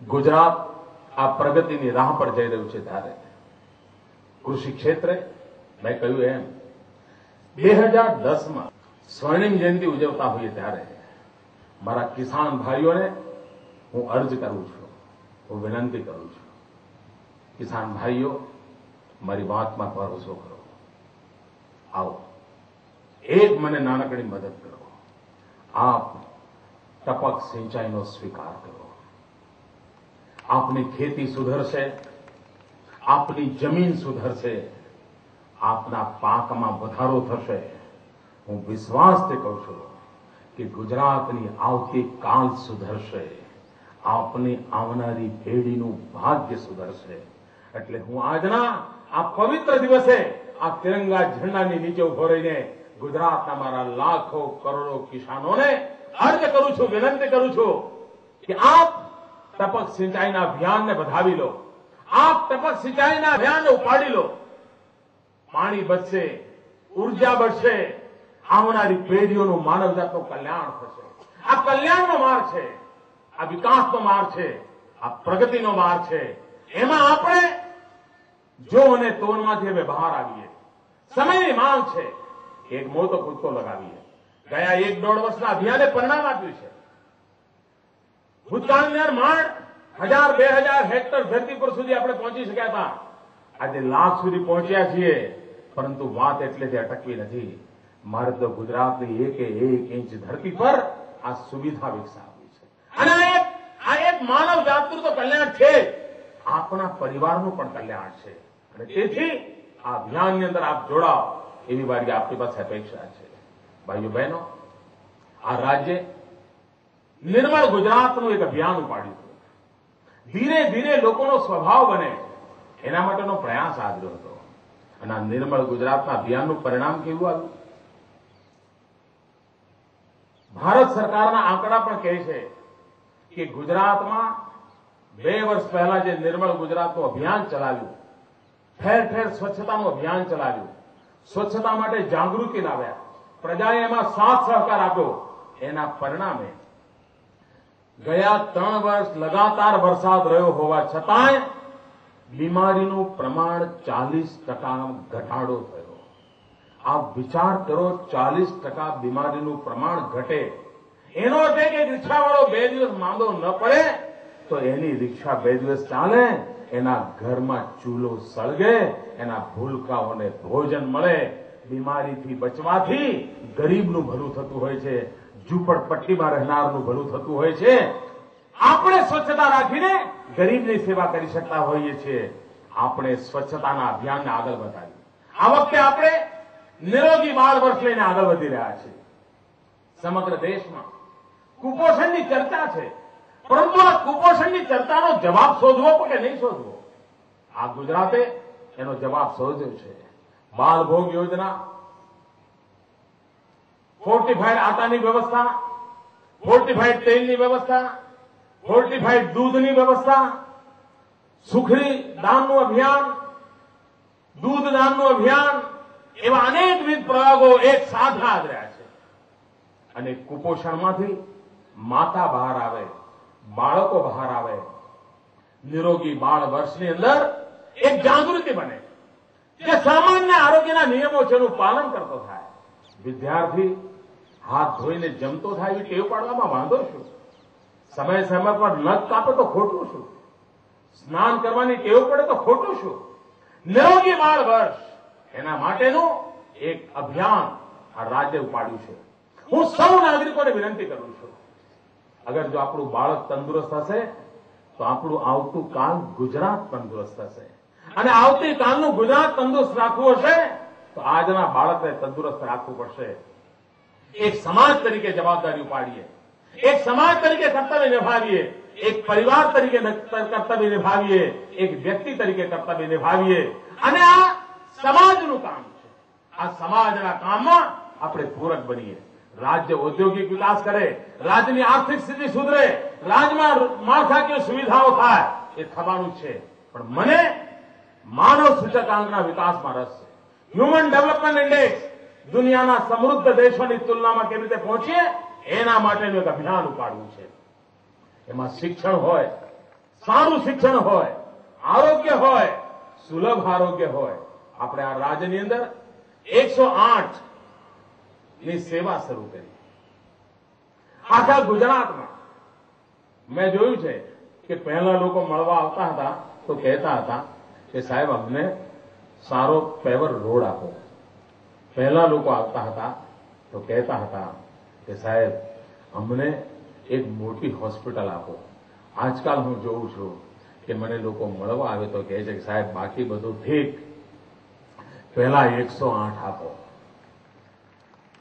ગુજરાત આ પ્રગતિની રાહ પર જઈ રહ્યું છે ત્યારે કૃષિ ક્ષેત્રે મેં કહ્યું એમ 2010માં સ્વર્ણિમ જયંતિ ઉજવતા હોઈએ ત્યારે મારા કિસાન ભાઈઓને હું અર્જ કરું છું, હું વિનંતી કરું છું, કિસાન ભાઈઓ મારી વાતમાં ભરોસો કરો, આવો એક મને નાનકડી મદદ કરો, આપ ટપક સિંચાઈનો સ્વીકાર કરો. આપની ખેતી સુધરશે, આપની જમીન સુધરશે, આપના પાકમાં વધારો થશે. હું વિશ્વાસથી કહું છું કે ગુજરાતની આવતીકાલ સુધરશે, આપની આવનારી પેઢીનું ભાગ્ય સુધરશે. એટલે હું આજના આ પવિત્ર દિવસે આ તિરંગા ઝંડાની નીચે ઉભો રહીને ગુજરાતના મારા લાખો કરોડો કિસાનોને અર્જ કરું છું, વિનંતી કરું છું કે આપ ટપક સિંચાઈના અભિયાનને વધાવી લો, આપ ટપક સિંચાઈના અભિયાનને ઉપાડી લો. પાણી બચશે, ઉર્જા બચશે, આવનારી પેઢીઓનું માનવજાતનું કલ્યાણ થશે. આ કલ્યાણનો માર્ગ છે, આ વિકાસનો માર્ગ છે, આ પ્રગતિનો માર્ગ છે. એમાં આપણે જો અને તોડમાંથી હવે બહાર આવીએ. સમયની માંગ છે, એક મોટો કૂદકો લગાવીએ. ગયા 1-1.5 વર્ષના અભિયાને પરિણામ આપ્યું છે. ભૂતકાળની અંદર માંડ 1000-2000 હેક્ટર ધરતી પર સુધી આપણે પહોંચી શક્યા હતા. આજે લાખ સુધી પહોંચ્યા છીએ, પરંતુ વાત એટલેથી અટકવી નથી. મારે તો ગુજરાતની એકે એક ઇંચ ધરતી પર આ સુવિધા વિકસાવવી છે. અને આ એક માનવ જાતનું તો કલ્યાણ છે, આપણા પરિવારનું પણ કલ્યાણ છે. અને તેથી આ અભિયાનની અંદર આપ જોડાઓ એવી મારી આપની પાસે અપેક્ષા છે. ભાઈઓ બહેનો, આ રાજ્ય નિર્મળ ગુજરાતનું એક અભિયાન ઉપાડ્યું હતું. ધીરે ધીરે લોકોનો સ્વભાવ બને એના માટેનો પ્રયાસ આદર્યો હતો. અને આ નિર્મળ ગુજરાતના અભિયાનનું પરિણામ કેવું આવ્યું? ભારત સરકારના આંકડા પણ કહે છે કે ગુજરાતમાં 2 વર્ષ પહેલા જે નિર્મળ ગુજરાતનું અભિયાન ચલાવ્યું, ઠેર ઠેર સ્વચ્છતાનું અભિયાન ચલાવ્યું, સ્વચ્છતા માટે જાગૃતિ લાવ્યા, પ્રજાએ એમાં સાથ સહકાર આપ્યો, એના પરિણામે ગયા 3 વર્ષ લગાતાર વરસાદ રહ્યો હોવા છતાંય બીમારીનું પ્રમાણ 40% ઘટાડો થયો. આપ વિચાર કરો, 40% બીમારીનું પ્રમાણ ઘટે એનો અર્થ એ કે રિક્ષાવાળો 2 દિવસ માંદો ન પડે તો એની રિક્ષા 2 દિવસ ચાલે, એના ઘરમાં ચૂલો સળગે, એના ભૂલકાઓને ભોજન મળે. બીમારીથી બચવાથી ગરીબનું ભલું થતું હોય છે, ઝૂંપડપટ્ટીમાં રહેનારનું ભલું થતું હોય છે. આપણે સ્વચ્છતા રાખીને ગરીબની સેવા કરી શકતા હોઈએ છીએ. આપણે સ્વચ્છતાના અભિયાનને આગળ વધારીએ. આ વખતે આપણે નિરોગી બાળ વર્ષ લઈને આગળ વધી રહ્યા છીએ. સમગ્ર દેશમાં કુપોષણની ચર્ચા છે, પરંતુ આ કુપોષણની ચર્ચાનો જવાબ શોધવો કે નહીં શોધવો, આ ગુજરાતે એનો જવાબ શોધ્યો છે. બાળભોગ યોજના, ફોર્ટિફાઈડ આટાની વ્યવસ્થા, ફોર્ટિફાઈડ તેલની વ્યવસ્થા, ફોર્ટિફાઈડ દૂધની વ્યવસ્થા, સુખડી દાનનું અભિયાન, દૂધ દાનનું અભિયાન, એવા અનેકવિધ પ્રયોગો એક સાથે આવી રહ્યા છે. અને કુપોષણમાંથી માતા બહાર આવે, બાળકો બહાર આવે, નિરોગી બાળ વર્ષની અંદર એક જાગૃતિ બને, જે સામાન્ય આરોગ્યના નિયમો છે એનું પાલન કરતો થાય. વિદ્યાર્થી હાથ ધોઈને જમતો થાય એવી ટેવ પાડવામાં વાંધો શું? સમય સમય પર નખ કાપે તો ખોટું શું? સ્નાન કરવાની ટેવ પડે તો ખોટું શું? નિરોગી બાળ વર્ષ એના માટેનું એક અભિયાન આ રાજ્ય ઉપાડ્યું છે. હું સૌ નાગરિકોને વિનંતી કરું છું, અગર જો આપણું બાળક તંદુરસ્ત હશે તો આપણું આવતું કાલ ગુજરાત તંદુરસ્ત હશે. અને આવતીકાલનું ગુજરાત તંદુરસ્ત રાખવું હશે તો આજના બાળકને તંદુરસ્ત રાખવું પડશે. એક સમાજ તરીકે જવાબદારી ઉપાડીએ, એક સમાજ તરીકે કર્તવ્ય નિભાવીએ, એક પરિવાર તરીકે કર્તવ્ય નિભાવીએ, એક વ્યક્તિ તરીકે કર્તવ્ય નિભાવીએ. અને આ સમાજનું કામ છે. આ સમાજના કામમાં આપણે પૂરક બનીએ. રાજ્ય ઔદ્યોગિક વિકાસ કરે, રાજ્યની આર્થિક સ્થિતિ સુધરે, રાજ્યમાં માળખાકીય સુવિધાઓ થાય, એ થવાનું છે. પણ મને માનવ સૂચકાંકના વિકાસમાં રસ છે. હ્યુમન ડેવલપમેન્ટ ઇન્ડેક્સ દુનિયાના સમૃદ્ધ દેશોની તુલનામાં કેવી રીતે પહોંચીએ એના માટેનું એક અભિયાન ઉપાડવું છે. એમાં શિક્ષણ હોય, સારું શિક્ષણ હોય, આરોગ્ય હોય, સુલભ આરોગ્ય હોય. આપણે આ રાજ્યની અંદર 108 ની સેવા શરૂ કરી. આખા ગુજરાતમાં મેં જોયું છે કે પહેલા લોકો મળવા આવતા હતા તો કહેતા હતા કે સાહેબ અમને સારો પેવર રોડ આપો. પહેલા લોકો આવતા હતા તો કહેતા હતા કે સાહેબ અમને એક મોટી હોસ્પિટલ આપો. આજકાલ હું જોઉં છું કે મને લોકો મળવા આવે તો કહે છે કે સાહેબ બાકી બધું ઠીક, પહેલા 108 આપો.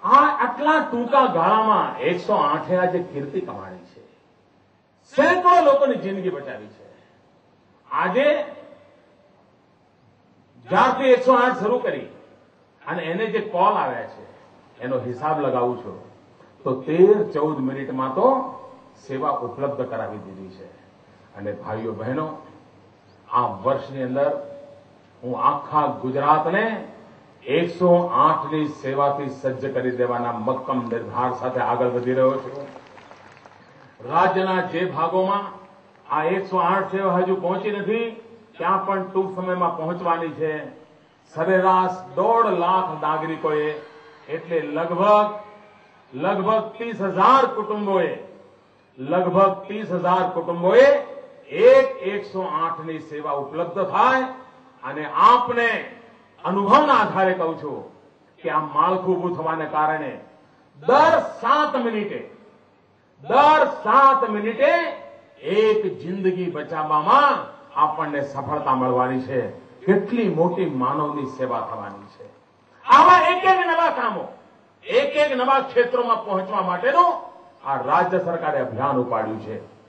આ આટલા ટૂંકા ગાળામાં 108 આજે કીર્તિ કમાણી છે. સેંકડો લોકોની જિંદગી બચાવી છે. આજે જ્યારથી 108 શરૂ કરી અને એને જે કોલ આવ્યા છે એનો હિસાબ લગાવું છું તો 13-14 મિનિટમાં તો સેવા ઉપલબ્ધ કરાવી દીધી છે. અને ભાઈઓ બહેનો, આ વર્ષની અંદર હું આખા ગુજરાતને 108ની સેવાથી સજ્જ કરી દેવાના મક્કમ નિર્ધાર સાથે આગળ વધી રહ્યો છું. રાજ્યના જે ભાગોમાં આ 108 સેવા હજુ પહોંચી નથી ત્યાં પણ ટૂંક સમયમાં પહોંચવાની છે. સરેરાશ 1.5 લાખ નાગરિકોએ એટલે લગભગ 30,000 કુટુંબોએ એક 108ની સેવા ઉપલબ્ધ થાય. અને આપને અનુભવના આધારે કહું છું કે આ માળખું ઊભું થવાને કારણે દર 7 મિનિટે એક જિંદગી બચાવવામાં આપણને સફળતા મળવાની છે. કેટલી મોટી માનવની સેવા થવાની છે. આવા એક નવા કામો, એક નવા ક્ષેત્રોમાં પહોંચવા માટેનું આ રાજ્ય સરકારે અભિયાન ઉપાડ્યું છે.